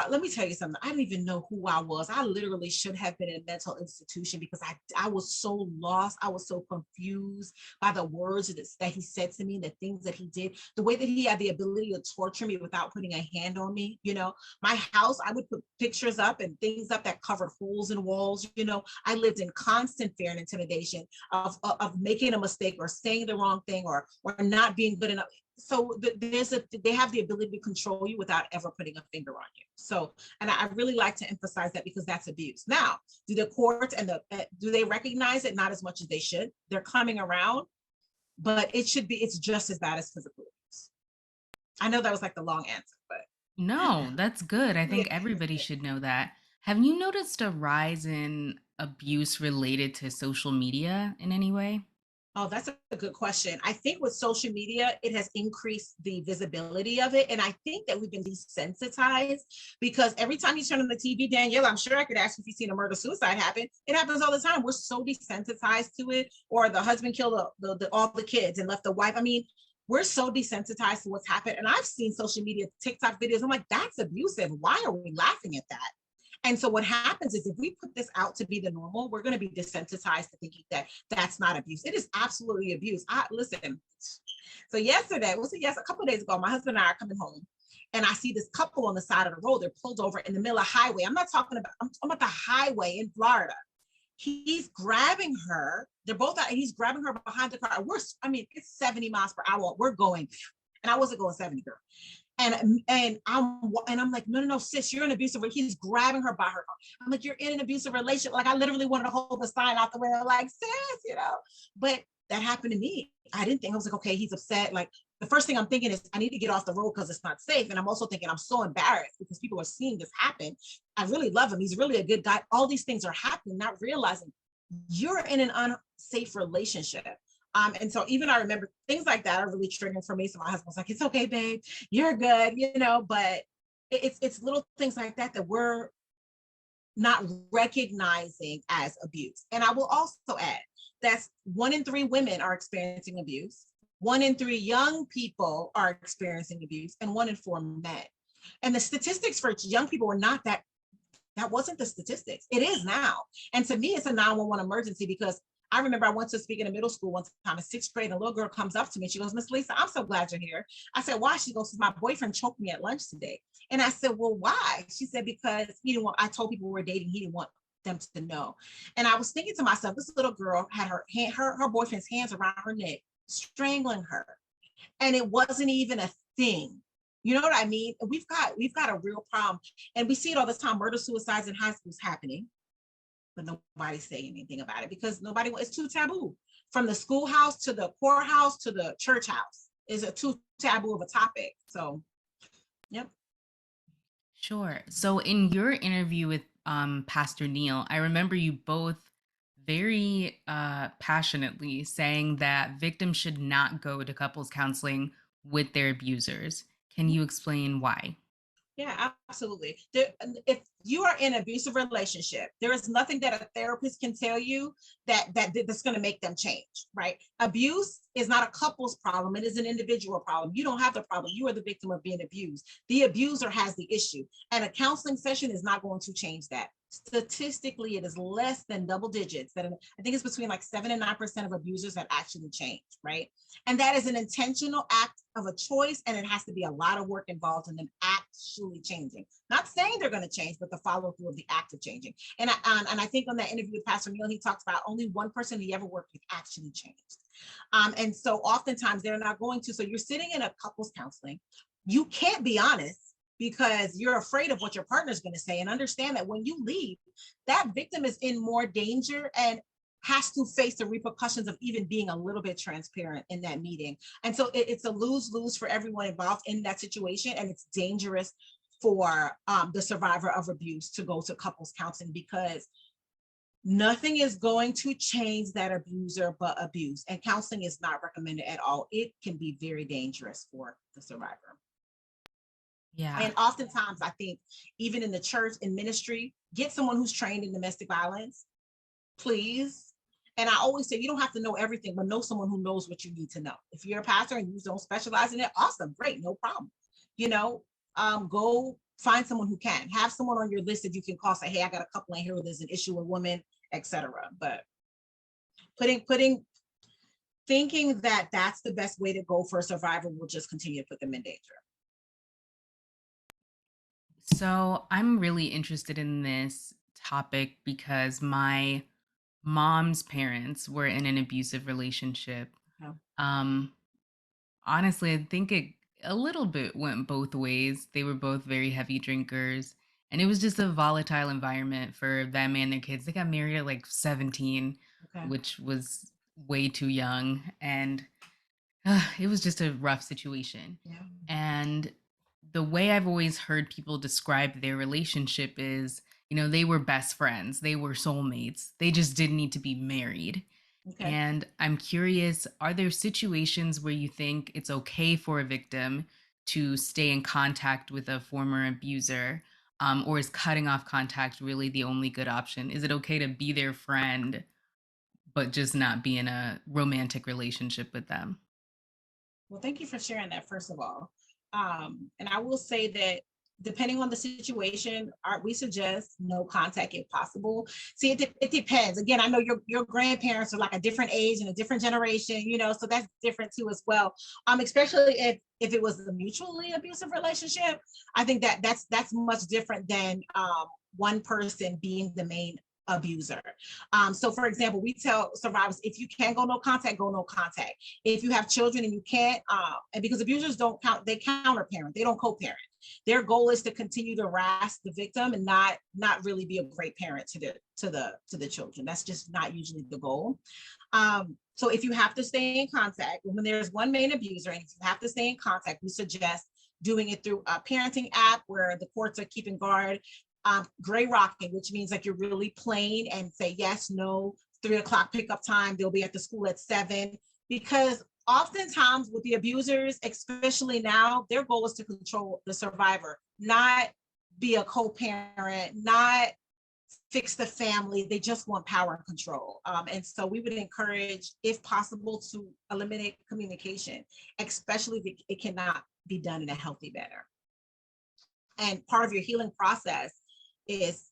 let me tell you something. I didn't even know who I was. I literally should have been in a mental institution because I was so lost. I was so confused by the words that he said to me, the things that he did, the way that he had the ability to torture me without putting a hand on me. You know, my house, I would put pictures up and things up that covered holes in walls. You know, I lived in constant fear and intimidation of making a mistake or saying the wrong thing or not being good enough. So they have the ability to control you without ever putting a finger on you. So, and I really like to emphasize that because that's abuse. Now, do the courts and do they recognize it? Not as much as they should. They're coming around, but it's just as bad as physical abuse. I know that was like the long answer, but No, that's good. I yeah. think everybody should know that. Have you noticed a rise in abuse related to social media in any way? Oh, that's a good question. I think with social media, it has increased the visibility of it. And I think that we've been desensitized because every time you turn on the TV, Danielle, I'm sure I could ask if you've seen a murder suicide happen. It happens all the time. We're so desensitized to it. Or the husband killed all the kids and left the wife. I mean, we're so desensitized to what's happened. And I've seen social media, TikTok videos. I'm like, that's abusive. Why are we laughing at that? And so what happens is if we put this out to be the normal, we're going to be desensitized to thinking that that's not abuse. It is absolutely abuse. Listen. So yesterday, a couple of days ago, my husband and I are coming home and I see this couple on the side of the road. They're pulled over in the middle of highway. I'm talking about the highway in Florida. He's grabbing her. They're both out. He's grabbing her behind the car. It's 70 miles per hour. We're going, and I wasn't going 70, girl. And I'm like, no, sis, you're in an abusive. He's grabbing her by her. I'm like, you're in an abusive relationship. Like I literally wanted to hold the sign out the window, like, sis, But that happened to me. I didn't think. I was like, okay, he's upset. Like the first thing I'm thinking is I need to get off the road because it's not safe. And I'm also thinking I'm so embarrassed because people are seeing this happen. I really love him. He's really a good guy. All these things are happening, not realizing you're in an unsafe relationship. And so even I remember things like that are really triggering for me. So my husband was like, it's okay, babe, you're good, but it's little things like that we're not recognizing as abuse. And I will also add that's 1 in 3 women are experiencing abuse. 1 in 3 young people are experiencing abuse, and 1 in 4 men. And the statistics for young people were not that wasn't the statistics. It is now. And to me, it's a 911 emergency, because I remember I went to speak in a middle school one time in 6th grade, and a little girl comes up to me. She goes, Miss Lisa, I'm so glad you're here. I said, why? She goes, my boyfriend choked me at lunch today. And I said, well, why? She said, because he didn't want, I told people we were dating, he didn't want them to know. And I was thinking to myself, this little girl had her boyfriend's hands around her neck, strangling her. And it wasn't even a thing. You know what I mean? We've got a real problem. And we see it all the time, murder suicides in high schools happening, but nobody's saying anything about it because it's too taboo. From the schoolhouse to the courthouse to the church house is a too taboo of a topic. So, yep. Sure. So in your interview with Pastor Neil, I remember you both very passionately saying that victims should not go to couples counseling with their abusers. Can you explain why? Yeah, absolutely. If you are in an abusive relationship, there is nothing that a therapist can tell you that's going to make them change, right? Abuse is not a couple's problem. It is an individual problem. You don't have the problem. You are the victim of being abused. The abuser has the issue, and a counseling session is not going to change that. Statistically, it is less than double digits. I think it's between like 7 and 9% of abusers that actually change, right? And that is an intentional act of a choice, and it has to be a lot of work involved in them actually changing. Not saying they're going to change, but the follow through of the act of changing. And I think on that interview with Pastor Neil, he talks about only one person he ever worked with actually changed. And so oftentimes they're not going to. So you're sitting in a couples counseling, you can't be honest because you're afraid of what your partner is going to say, and understand that when you leave, that victim is in more danger and has to face the repercussions of even being a little bit transparent in that meeting. And so it's a lose-lose for everyone involved in that situation. And it's dangerous for the survivor of abuse to go to couples counseling, because nothing is going to change that abuser but abuse. And counseling is not recommended at all. It can be very dangerous for the survivor. Yeah. And oftentimes, I think, even in the church, in ministry, get someone who's trained in domestic violence, please. And I always say, you don't have to know everything, but know someone who knows what you need to know. If you're a pastor and you don't specialize in it, awesome, great, no problem. Go find someone who can. Have someone on your list that you can call, say, hey, I got a couple in here where there's an issue with women, etc. But thinking that that's the best way to go for a survivor will just continue to put them in danger. So I'm really interested in this topic because my mom's parents were in an abusive relationship. Yeah. Um, Honestly, I think it a little bit went both ways. They were both very heavy drinkers, and it was just a volatile environment for them and their kids. They got married at like 17, Okay. which was way too young, and it was just a rough situation. Yeah. And the way I've always heard people describe their relationship is, they were best friends, they were soulmates, they just didn't need to be married. Okay. And I'm curious, are there situations where you think it's okay for a victim to stay in contact with a former abuser? Or is cutting off contact really the only good option? Is it okay to be their friend, but just not be in a romantic relationship with them? Well, thank you for sharing that, first of all. And I will say that depending on the situation, we suggest no contact if possible. See, it depends. Again, I know your grandparents are like a different age and a different generation, so that's different too as well. Especially if it was a mutually abusive relationship, I think that's much different than one person being the main abuser. So for example, we tell survivors, if you can go no contact, go no contact. If you have children and you can't, and because abusers don't count, they counter parent, they don't co-parent. Their goal is to continue to harass the victim and not really be a great parent to the children. That's just not usually the goal. So if you have to stay in contact, when there's one main abuser and if you have to stay in contact, we suggest doing it through a parenting app where the courts are keeping guard. Gray rocking, which means like you're really plain and say yes, no, 3:00 pickup time. They'll be at the school at 7, because oftentimes with the abusers, especially now, their goal is to control the survivor, not be a co-parent, not fix the family. They just want power and control. And so we would encourage, if possible, to eliminate communication, especially if it cannot be done in a healthy manner. And part of your healing process is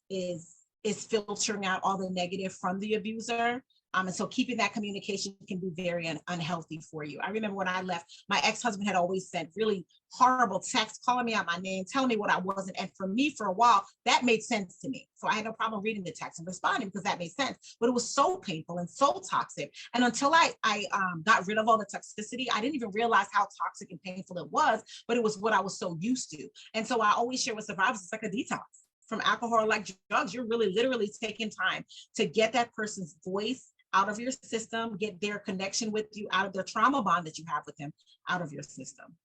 filtering out all the negative from the abuser. And so keeping that communication can be very unhealthy for you. I remember when I left, my ex-husband had always sent really horrible texts, calling me out my name, telling me what I wasn't. And for me, for a while, that made sense to me. So I had no problem reading the text and responding because that made sense. But it was so painful and so toxic. And until I got rid of all the toxicity, I didn't even realize how toxic and painful it was, but it was what I was so used to. And so I always share with survivors, it's like a detox from alcohol, like drugs. You're really literally taking time to get that person's voice out of your system, get their connection with you out of their trauma bond that you have with them out of your system.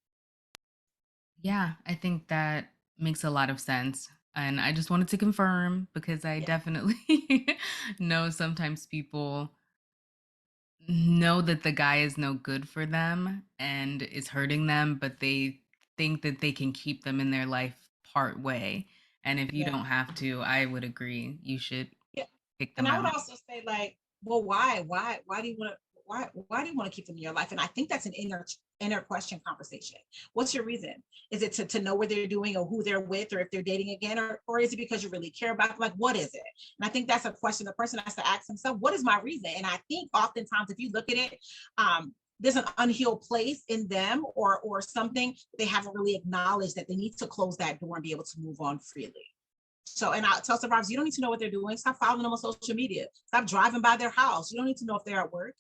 Yeah, I think that makes a lot of sense. And I just wanted to confirm because I Yeah. definitely know sometimes people know that the guy is no good for them and is hurting them, but they think that they can keep them in their life part way. And if you Yeah. don't have to, I would agree. You should Yeah. kick And them I would out. also say, like, well, why do you want to, why do you want to keep them in your life? And I think that's an inner question conversation. What's your reason? Is it to know what they're doing or who they're with or if they're dating again, or is it because you really care about them? Like, what is it? And I think that's a question the person has to ask himself, what is my reason? And I think oftentimes if you look at it, there's an unhealed place in them or something they haven't really acknowledged, that they need to close that door and be able to move on freely. So, and I tell survivors, you don't need to know what they're doing. Stop following them on social media. Stop driving by their house. You don't need to know if they're at work.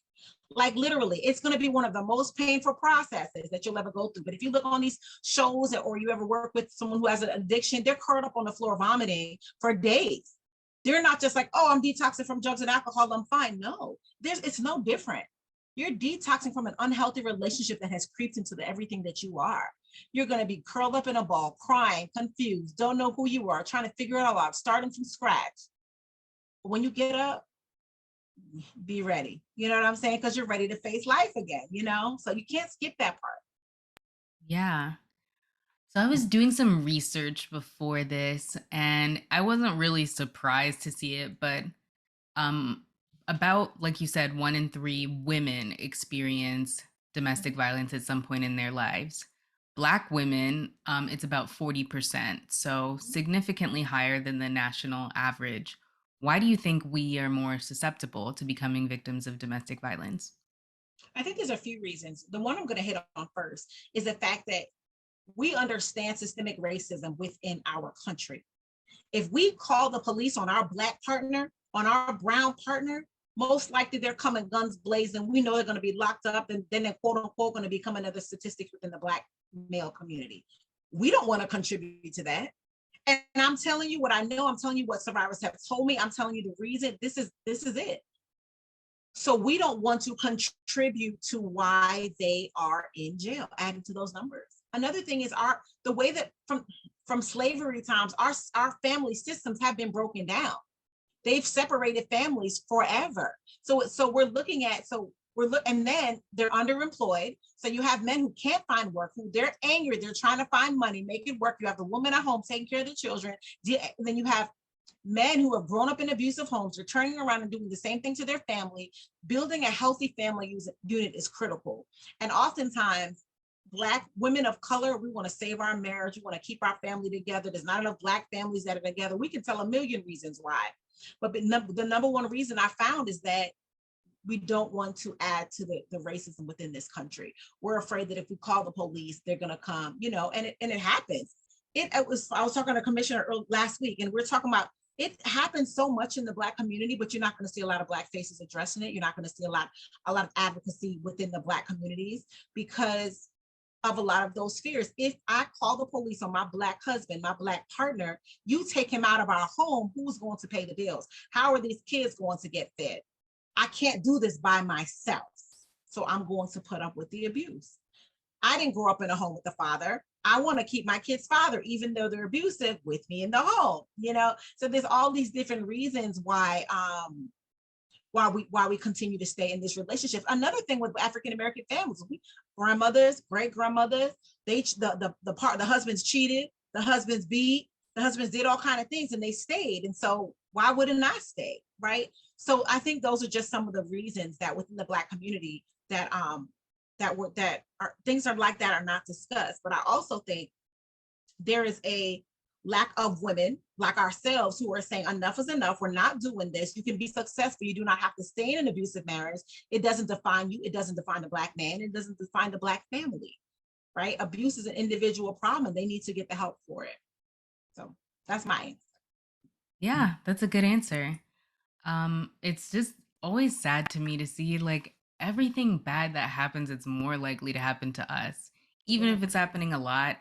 Like, literally, it's going to be one of the most painful processes that you'll ever go through. But if you look on these shows, or you ever work with someone who has an addiction, they're curled up on the floor vomiting for days. They're not just like, oh, I'm detoxing from drugs and alcohol, I'm fine. No, it's no different. You're detoxing from an unhealthy relationship that has creeped into everything that you are. You're going to be curled up in a ball, crying, confused, don't know who you are, trying to figure it all out, starting from scratch. But when you get up, be ready. You know what I'm saying? Because you're ready to face life again, So you can't skip that part. Yeah. So I was doing some research before this and I wasn't really surprised to see it, but um about, like you said, 1 in 3 women experience domestic violence at some point in their lives. Black women, it's about 40%, so significantly higher than the national average. Why do you think we are more susceptible to becoming victims of domestic violence? I think there's a few reasons. The one I'm going to hit on first is the fact that we understand systemic racism within our country. If we call the police on our Black partner, on our brown partner, most likely they're coming guns blazing. We know they're going to be locked up, and then they're quote unquote going to become another statistic within the Black male community. We don't want to contribute to that. And I'm telling you what I know. I'm telling you what survivors have told me. I'm telling you the reason. This is it. So we don't want to contribute to why they are in jail, adding to those numbers. Another thing is the way that from slavery times, our family systems have been broken down. They've separated families forever. So we're looking at, and then they're underemployed. So you have men who can't find work, who they're angry, they're trying to find money, make it work. You have the woman at home taking care of the children. Then you have men who have grown up in abusive homes, they're turning around and doing the same thing to their family. Building a healthy family unit is critical. And oftentimes, Black women of color, we want to save our marriage, we want to keep our family together. There's not enough Black families that are together. We can tell a million reasons why. But the number one reason I found is that we don't want to add to the racism within this country. We're afraid that if we call the police, they're going to come, and it happens. I was talking to a commissioner last week, and we're talking about it happens so much in the Black community, but you're not going to see a lot of Black faces addressing it. You're not going to see a lot of advocacy within the Black communities because of a lot of those fears. If I call the police on my Black husband, my Black partner, you take him out of our home, who's going to pay the bills? How are these kids going to get fed? I can't do this by myself. So I'm going to put up with the abuse. I didn't grow up in a home with a father. I want to keep my kid's father, even though they're abusive, with me in the home, So there's all these different reasons why we continue to stay in this relationship. Another thing with African American families, grandmothers, great grandmothers, the husbands cheated, the husbands beat, the husbands did all kind of things, and they stayed. And so why wouldn't I stay? Right. So I think those are just some of the reasons that within the Black community that that are things are like that are not discussed. But I also think there is a lack of women like ourselves who are saying enough is enough. We're not doing this. You can be successful. You do not have to stay in an abusive marriage. It doesn't define you. It doesn't define the Black man. It doesn't define the Black family. Right. Abuse is an individual problem and they need to get the help for it. So that's my answer. Yeah, that's a good answer. It's just always sad to me to see like everything bad that happens, it's more likely to happen to us. Even Yeah. if it's happening a lot,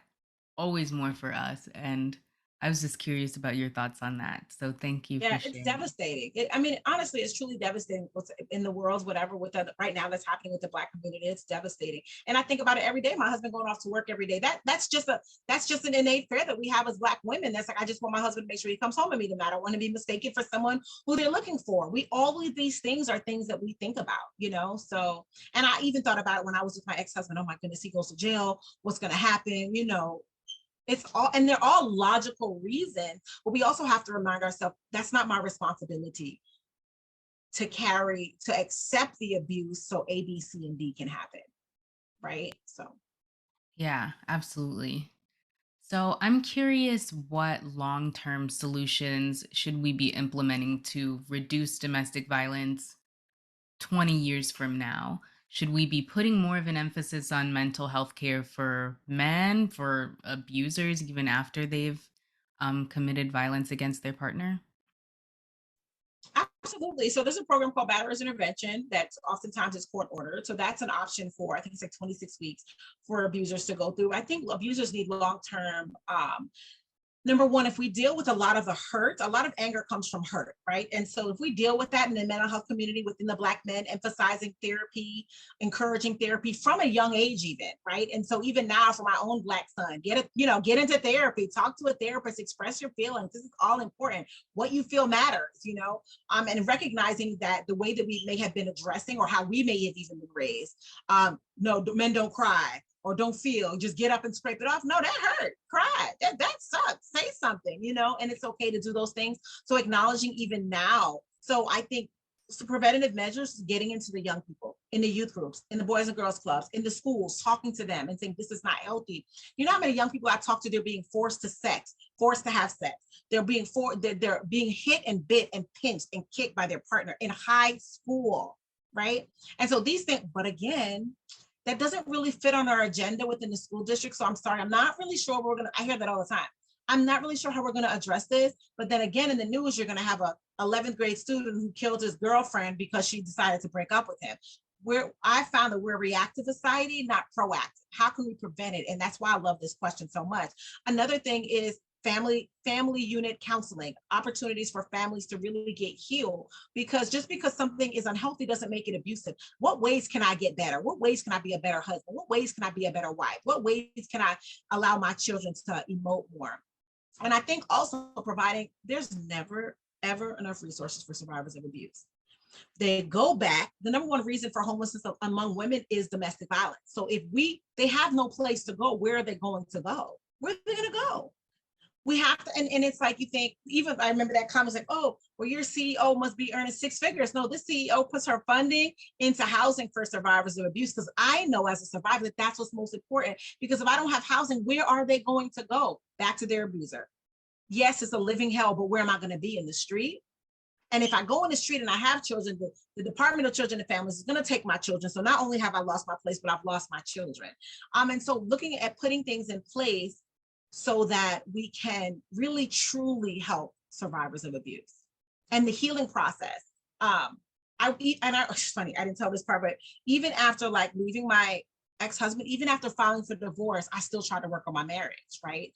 always more for us. And I was just curious about your thoughts on that. So thank you for Yeah, it's sharing. devastating. I mean, honestly, it's truly devastating what's in the world, whatever with the right now that's happening with the Black community. It's devastating. And I think about it every day. My husband going off to work every day. That's just an innate fear that we have as Black women. That's like, I just want my husband to make sure he comes home to me tonight. I don't want to be mistaken for someone who they're looking for. We all of these things are things that we think about, you know. So, and I even thought about it when I was with my ex-husband. Oh my goodness, he goes to jail. What's gonna happen? You know, it's all, and they're all logical reasons, but we also have to remind ourselves that's not my responsibility to accept the abuse so A, B, C, and D can happen. Right. So Yeah, absolutely. So I'm curious, what long-term solutions should we be implementing to reduce domestic violence 20 years from now? Should we be putting more of an emphasis on mental health care for men, for abusers, even after they've committed violence against their partner? absolutely. So there's a program called batterers intervention that oftentimes is court ordered. So that's an option for, I think it's like 26 weeks for abusers to go through. I think abusers need long-term number one, if we deal with a lot of the hurt, a lot of anger comes from hurt, right? And so if we deal with that in the mental health community within the Black men, emphasizing therapy, encouraging therapy from a young age, even, right? And so even now for my own Black son, get it, you know, get into therapy, talk to a therapist, express your feelings. This is all important. What you feel matters, you know, and recognizing that the way that we may have been addressing or how we may have even been raised, no, men don't cry, or don't feel, just get up and scrape it off. No, that hurt. Cry. That sucks. Say something, you know, and it's okay to do those things. So acknowledging even now. So I think so preventative measures is getting into the young people, in the youth groups, in the boys and girls clubs, in the schools, talking to them and saying this is not healthy. You know how many young people I talk to, they're being forced to sex, forced to have sex. They're being hit and bit and pinched and kicked by their partner in high school, right? And so these things, but again, that doesn't really fit on our agenda within the school district. So I'm sorry, I'm not really sure we're gonna, I hear that all the time. I'm not really sure how we're gonna address this, but then again, in the news, you're gonna have a 11th grade student who killed his girlfriend because she decided to break up with him. I found that we're a reactive society, not proactive. How can we prevent it? And that's why I love this question so much. Another thing is family unit counseling, opportunities for families to really get healed, because just because something is unhealthy doesn't make it abusive. What ways can I get better? What ways can I be a better husband? What ways can I be a better wife? What ways can I allow my children to emote more? And I think also providing, there's never ever enough resources for survivors of abuse. They go back. The number one reason for homelessness among women is domestic violence. So if they have no place to go, where are they going to go? Where are they going to go? We have to, and it's like, you think, even I remember that comment like, oh, well, your CEO must be earning six figures. No, this CEO puts her funding into housing for survivors of abuse, because I know as a survivor that that's what's most important. Because if I don't have housing, where are they going to go? Back to their abuser. Yes, it's a living hell, but where am I going to be? In the street? And if I go in the street and I have children, the Department of Children and Families is going to take my children. So not only have I lost my place, but I've lost my children. And so looking at putting things in place so that we can really truly help survivors of abuse and the healing process. It's funny, I didn't tell this part, but even after like leaving my ex-husband, even after filing for divorce, I still tried to work on my marriage, right?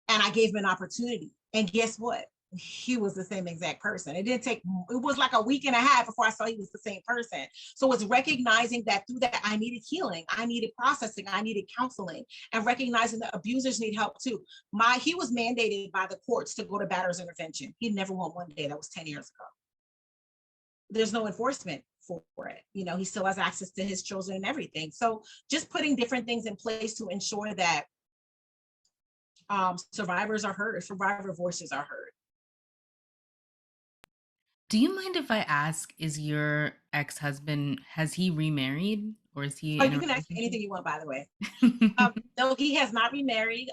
And I gave him an opportunity. And guess what? He was the same exact person. It didn't take, it was like a week and a half before I saw he was the same person. So it's recognizing that through that, I needed healing, I needed processing, I needed counseling, and recognizing that abusers need help too. He was mandated by the courts to go to batterers intervention. He never went one day. That was 10 years ago. There's no enforcement for it. You know, he still has access to his children and everything. So just putting different things in place to ensure that survivors are heard, survivor voices are heard. Do you mind if I ask, is your ex-husband, has he remarried or is he Oh, in you a can ask me relationship? anything you want, by the way. No, he has not remarried.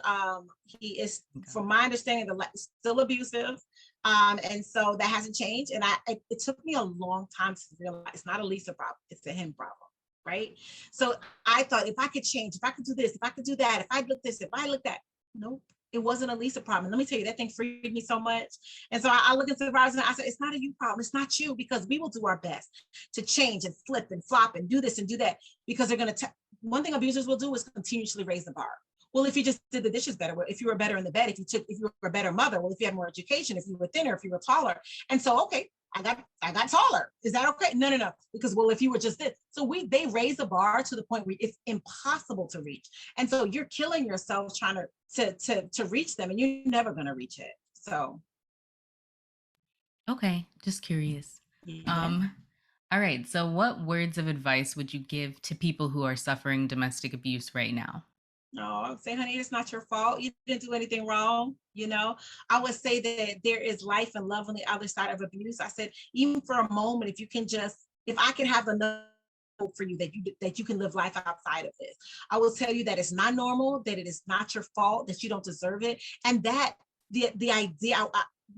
He is, from Got my understanding, still abusive. And so that hasn't changed. And it took me a long time to realize it's not a Lisa problem, it's a him problem. Right. So I thought if I could change, if I could do this, if I could do that, if I look this, if I look that, nope. It wasn't a Lisa problem. Let me tell you, that thing freed me so much. And so I look into the horizon and I said, it's not a you problem. It's not you, because we will do our best to change and flip and flop and do this and do that, because they're going to one thing abusers will do is continuously raise the bar. Well, if you just did the dishes better, well, if you were better in the bed, if you were a better mother, well, if you had more education, if you were thinner, if you were taller. And so, okay, I got taller. Is that okay? No, no, no. Because, well, if you were just this, so they raise the bar to the point where it's impossible to reach. And so you're killing yourself trying to reach them, and you're never going to reach it. So Okay, just curious. yeah. Um, all right. So, what words of advice would you give to people who are suffering domestic abuse right now? No, I would say, honey, it's not your fault. You didn't do anything wrong. I would say that there is life and love on the other side of abuse. I said, even for a moment, if I can have enough hope for you that you can live life outside of this, I will tell you that it's not normal, that it is not your fault, that you don't deserve it, and that the idea.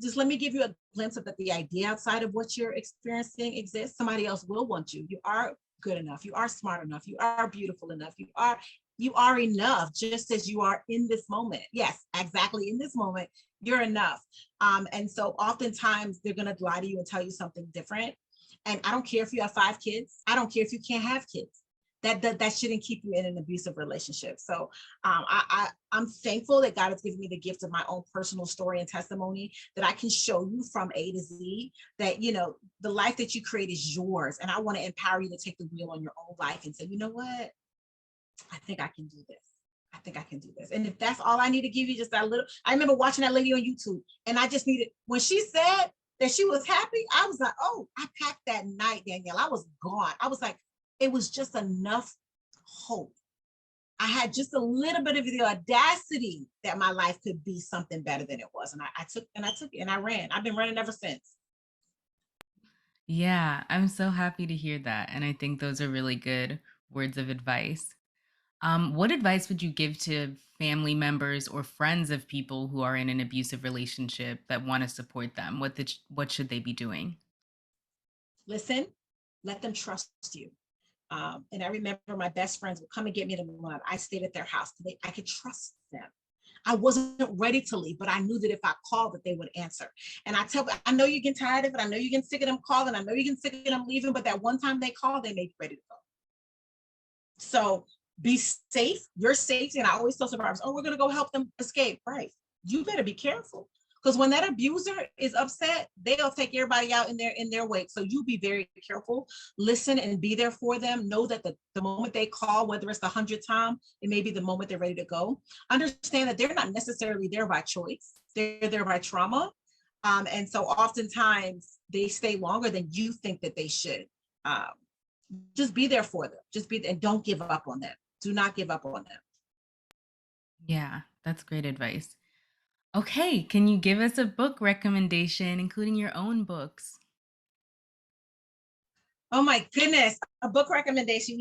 Just let me give you a glimpse of that. The idea outside of what you're experiencing exists. Somebody else will want you. You are good enough. You are smart enough. You are beautiful enough. You are enough, just as you are in this moment. Yes, exactly. In this moment, you're enough. And so oftentimes they're going to lie to you and tell you something different. And I don't care if you have 5 kids. I don't care if you can't have kids. That shouldn't keep you in an abusive relationship. So I'm thankful that God has given me the gift of my own personal story and testimony, that I can show you from A to Z that the life that you create is yours. And I want to empower you to take the wheel on your own life and say, you know what? I think I can do this. I think I can do this. And if that's all I need to give you, just that little. I remember watching that lady on YouTube, and I just needed, when she said that she was happy, I was like, oh, I packed that night, Danielle. I was gone. I was like, it was just enough hope. I had just a little bit of the audacity that my life could be something better than it was. And I took it and I ran. I've been running ever since. Yeah, I'm so happy to hear that. And I think those are really good words of advice. What advice would you give to family members or friends of people who are in an abusive relationship that want to support them? What should they be doing? Listen, let them trust you. And I remember my best friends would come and get me in the morning. I stayed at their house. I could trust them. I wasn't ready to leave, but I knew that if I called, that they would answer. And I know you get tired of it. I know you get sick of them calling. I know you get sick of them leaving, but that one time they call, they may be ready to go. So be safe. You're safe. And I always tell survivors, oh, we're going to go help them escape. Right. You better be careful. Because when that abuser is upset, they'll take everybody out in their wake. So you be very careful, listen and be there for them. Know that the moment they call, whether it's the 100th time, it may be the moment they're ready to go. Understand that they're not necessarily there by choice. They're there by trauma. And so oftentimes they stay longer than you think that they should. Um, just be there for them. And don't give up on them. Do not give up on them. Yeah, that's great advice. Okay, can you give us a book recommendation, including your own books? Oh my goodness. A book recommendation,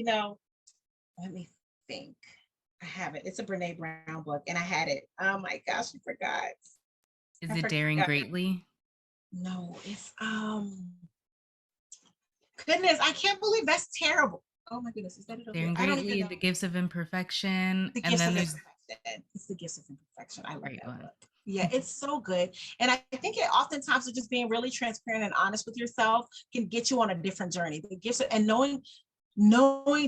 let me think. I have it. It's a Brene Brown book and I had it. Oh my gosh, I forgot. Is I it Daring forgot. Greatly? No, it's goodness, I can't believe that's terrible. Oh my goodness, is that it over here? Daring I don't even Greatly, know. The Gifts of Imperfection, The and Gifts then of there's Imperfection. It's The Gifts of Imperfection. I love great that one. book. Yeah, it's so good. And I think it oftentimes just being really transparent and honest with yourself can get you on a different journey. The gifts and knowing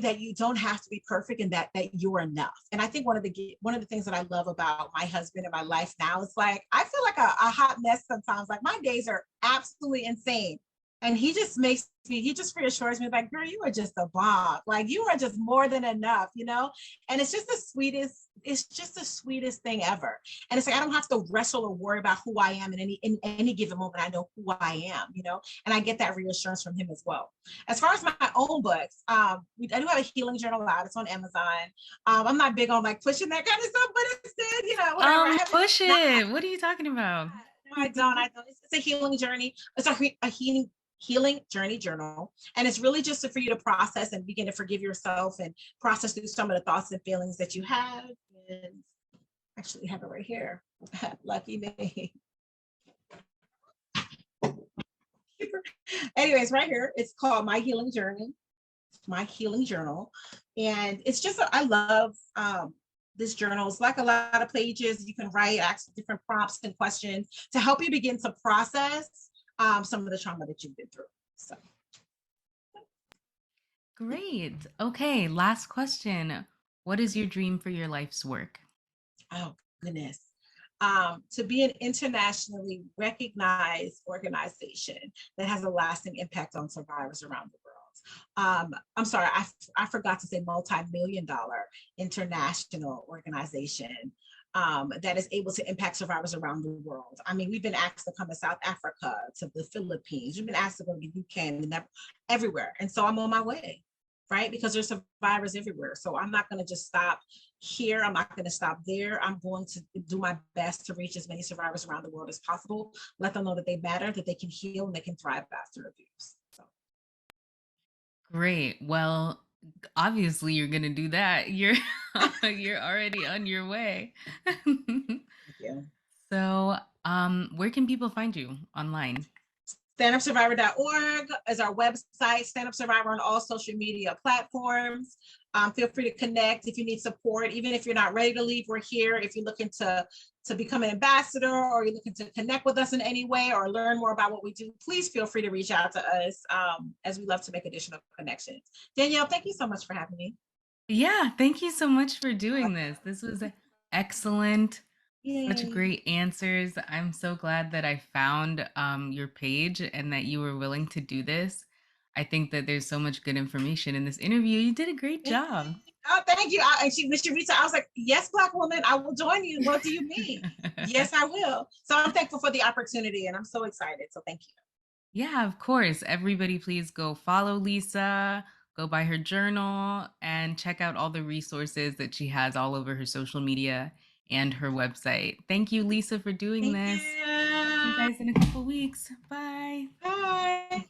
that you don't have to be perfect and that you're enough. And I think one of the things that I love about my husband and my life now is like I feel like a hot mess sometimes. Like my days are absolutely insane. And he just reassures me like, girl, you are just a bomb. Like you are just more than enough. And it's just the sweetest thing ever. And it's like I don't have to wrestle or worry about who I am in any given moment. I know who I am. And I get that reassurance from him as well. As far as my own books, I do have a healing journal out. It's on Amazon. I'm not big on like pushing that kind of stuff, but instead, whatever. I have it. Push Not, it. What are you talking about? no, I don't. It's a healing journey. It's a healing. Healing Journey Journal. And it's really just for you to process and begin to forgive yourself and process through some of the thoughts and feelings that you have. And actually have it right here. Lucky me. Anyways, right here, it's called My Healing Journey. My Healing Journal. And it's just, I love this journal. It's like a lot of pages you can write, ask different prompts and questions to help you begin to process some of the trauma that you've been through. So, Great. Okay, last question. What is your dream for your life's work? oh goodness. To be an internationally recognized organization that has a lasting impact on survivors around the world. I'm sorry, I forgot to say multi-million dollar international organization that is able to impact survivors around the world. I mean, we've been asked to come to South Africa, to the Philippines, we've been asked to go to the UK and everywhere. And so I'm on my way, right? Because there's survivors everywhere. So I'm not going to just stop here. I'm not going to stop there. I'm going to do my best to reach as many survivors around the world as possible, let them know that they matter, that they can heal, and they can thrive after abuse. So, Great. Well, obviously you're going to do that. You're you're already on your way. thank you. So, where can people find you online? Standupsurvivor.org is our website. Stand Up Survivor on all social media platforms. Feel free to connect if you need support. Even if you're not ready to leave, we're here. If you're looking to become an ambassador, or you're looking to connect with us in any way or learn more about what we do, please feel free to reach out to us, as we love to make additional connections. Danielle, thank you so much for having me. Yeah, thank you so much for doing this. This was excellent. Such Yay. great answers. I'm so glad that I found your page and that you were willing to do this. I think that there's so much good information in this interview. You did a great job. Oh, thank you. And when she reached out, I was like, yes, Black woman, I will join you. What do you mean? Yes, I will. So I'm thankful for the opportunity and I'm so excited. So thank you. Yeah, of course. Everybody, please go follow Lisa, go buy her journal, and check out all the resources that she has all over her social media and her website. Thank you, Lisa, for doing Thank this. Talk to you you. guys in a couple weeks. Bye. Bye.